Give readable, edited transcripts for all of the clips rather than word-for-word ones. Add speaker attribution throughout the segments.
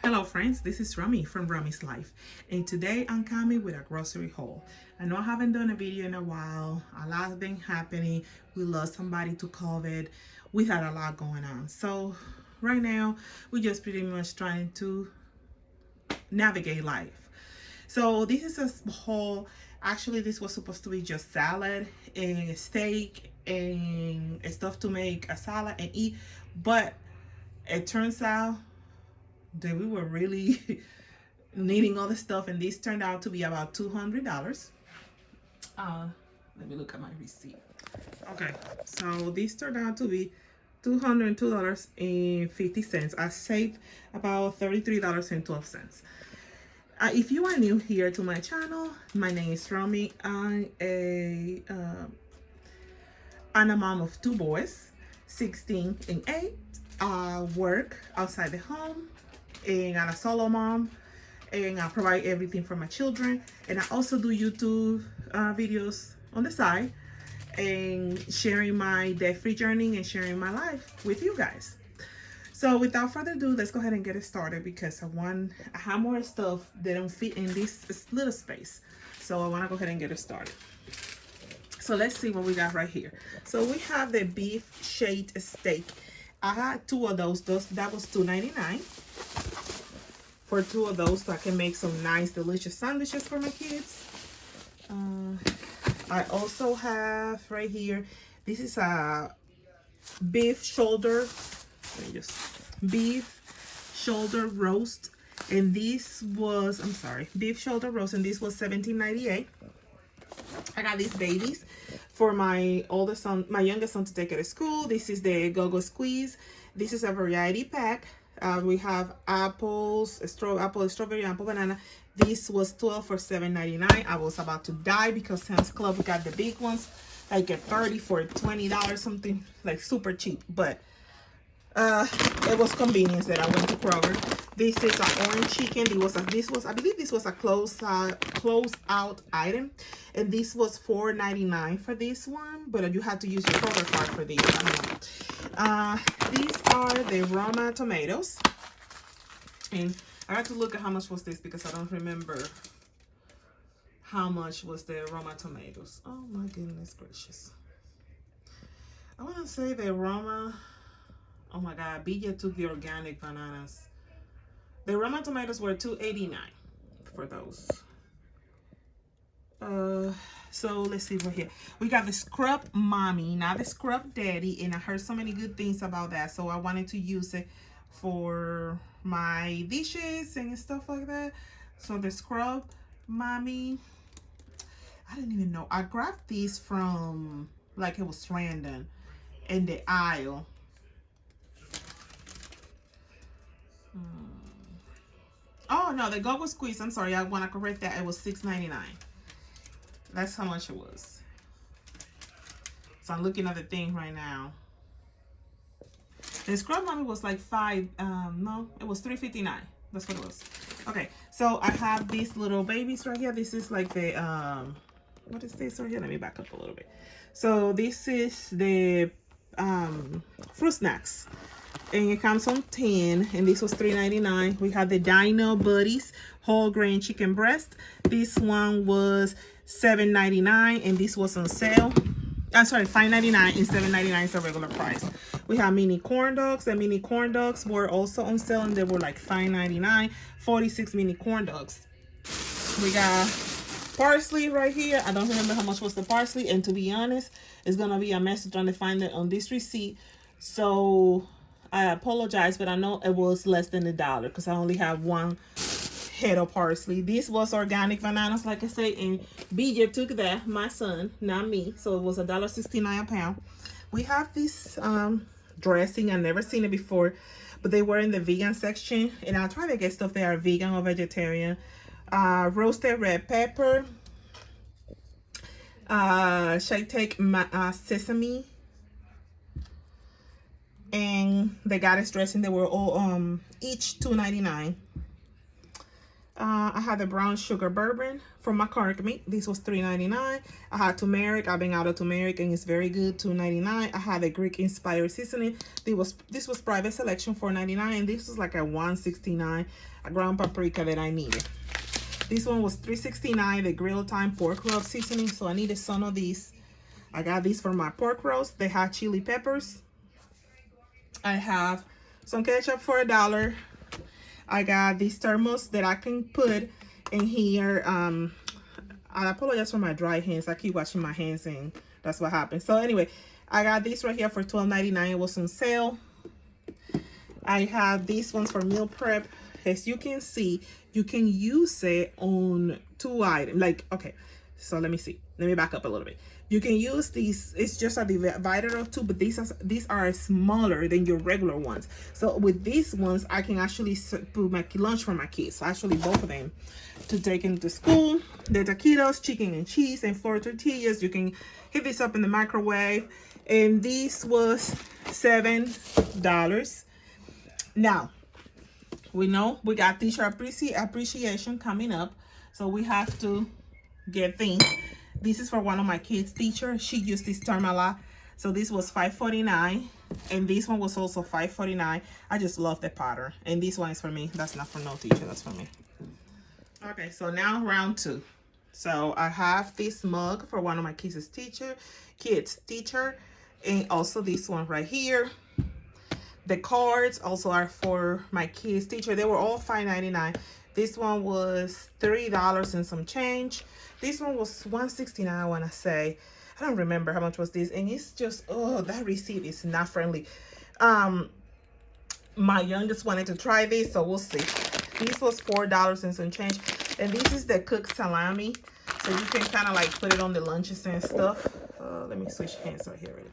Speaker 1: Hello friends, this is Rami from Rami's Life, and today I'm coming with a grocery haul. I know I haven't done a video in a while. A lot has been happening. We lost somebody to COVID. We had a lot going on. So right now we're just pretty much trying to navigate life. So this is a haul. Actually, this was supposed to be just salad and steak and stuff to make a salad and eat, but it turns out that we were really needing all the stuff, and this turned out to be about $200. Let me look at my receipt. Okay, so this turned out to be $202.50. I saved about $33.12. If you are new here to my channel, my name is Rami. I'm a mom of two boys, 16 and 8. I work outside the home, and I'm a solo mom, and I provide everything for my children. And I also do YouTube videos on the side and sharing my debt-free journey and sharing my life with you guys. So without further ado, let's go ahead and get it started, because I have more stuff that don't fit in this little space. So I want to go ahead and get it started. So let's see what we got right here. So we have the beef shade steak. I had two of those. That was $2.99 for two of those, so I can make some nice delicious sandwiches for my kids. I also have right here, this is a beef shoulder, beef shoulder roast, and this was, beef shoulder roast, and this was $17.98. I got these babies for my oldest son, my youngest son, to take it to school. This is the Go-Go Squeeze. This is a variety pack. We have apples, strawberry, apple, banana. This was 12 for $7.99. I was about to die because Sam's Club got the big ones, like at 30 for $20, something like super cheap. But it was convenience that I went to Kroger. This is an orange chicken. I believe this was a close out item, and this was $4.99 for this one. But you had to use your Kroger card for these. These are the Roma tomatoes, and I had to look at how much was this because I don't remember how much was the Roma tomatoes. Oh my goodness gracious! I want to say the Roma. Oh my God, BJ took the organic bananas. The Roma tomatoes were $2.89 for those. So let's see right here. We got the Scrub Mommy, not the Scrub Daddy, and I heard so many good things about that, so I wanted to use it for my dishes and stuff like that. So the Scrub Mommy, I didn't even know. I grabbed these from, like, it was random in the aisle. Oh no, the Go-Go Squeeze, I'm sorry, I want to correct that. It was $6.99. That's how much it was. So I'm looking at the thing right now. The Scrub Mommy was like no, it was $3.59. That's what it was. Okay, so I have these little babies right here. This is like the what is this right here? Let me back up a little bit. So this is the fruit snacks, and it comes on 10, and this was $3.99. We have the Dino Buddies whole grain chicken breast. This one was $7.99, and this was on sale. I'm sorry, $5.99 and $7.99 is the regular price. We have mini corn dogs. The mini corn dogs were also on sale, and they were like $5.99. 46 mini corn dogs. We got parsley right here. I don't remember how much was the parsley, and to be honest, it's gonna be a mess trying to find it on this receipt. So I apologize, but I know it was less than $1 because I only have one head of parsley. This was organic bananas, like I say, and BJ took that, my son, not me. So it was $1.69 a pound. We have this dressing. I've never seen it before, but they were in the vegan section, and I'll try to get stuff that are vegan or vegetarian. Roasted red pepper, Shake sesame, and the goddess dressing. They were all each $2.99. I had the brown sugar bourbon from McCormick meat. This was $3.99. I had turmeric. I've been out of turmeric and it's very good, $2.99. I had the Greek inspired seasoning. This was private selection, $4.99, and this was like a $1.69, a ground paprika that I needed. This one was $3.69, the grilled thyme pork rub seasoning. So I needed some of these. I got these for my pork roast. They had chili peppers. I have some ketchup for $1. I got this thermos that I can put in here. I apologize for my dry hands. I keep washing my hands and that's what happened. So anyway, I got this right here for $12.99. It was on sale. I have these ones for meal prep. As you can see, you can use it on 2 items. Like, okay, so let me see. Let me back up a little bit. You can use these, it's just a divider of 2, but these are smaller than your regular ones. So with these ones, I can actually put my lunch for my kids. So actually both of them to take into school. The taquitos, chicken and cheese, and flour tortillas. You can heat this up in the microwave. And this was $7. Now, we know we got teacher appreciation coming up. So we have to get things. This is for one of my kids' teacher. She used this term a lot. So this was $5.49. And this one was also $5.49. I just love the pattern. And this one is for me. That's not for no teacher. That's for me. Okay, so now round 2. So I have this mug for one of my kids' teacher. And also this one right here. The cards also are for my kids' teacher. They were all $5.99. This one was $3 and some change. This one was $1.69, I want to say. I don't remember how much was this. And it's just, oh, that receipt is not friendly. My youngest wanted to try this, so we'll see. This was $4 and some change. And this is the cooked salami. So you can kind of like put it on the lunches and stuff. Let me switch hands right here. Really.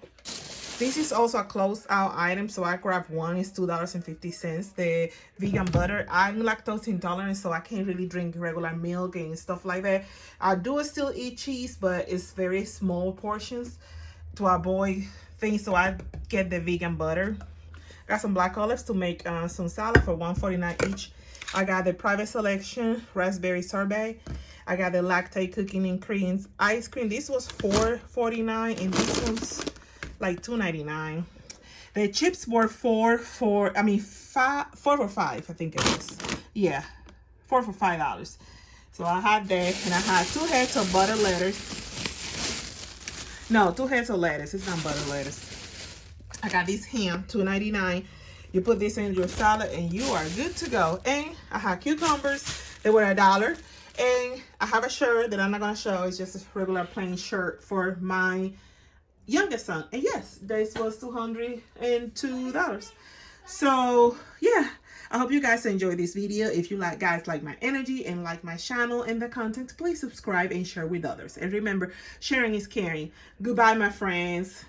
Speaker 1: This is also a closed out item, so I grabbed one. It's $2.50. The vegan butter. I'm lactose intolerant, so I can't really drink regular milk and stuff like that. I do still eat cheese, but it's very small portions to avoid things, so I get the vegan butter. Got some black olives to make some salad for $1.49 each. I got the private selection raspberry sorbet. I got the lactate cooking and cream ice cream. This was $4.49, and this one's like $2.99. The chips were 4 for $5, I think it was. Yeah, 4 for $5. So I had that, and I had 2 heads of butter lettuce. No, 2 heads of lettuce. It's not butter lettuce. I got this ham, $2.99. You put this in your salad, and you are good to go. And I had cucumbers. They were $1. And I have a shirt that I'm not gonna show. It's just a regular plain shirt for my youngest son, and yes, this was $202. So yeah, I hope you guys enjoyed this video. If you guys like my energy and like my channel and the content, please subscribe and share with others. And remember, sharing is caring. Goodbye, my friends.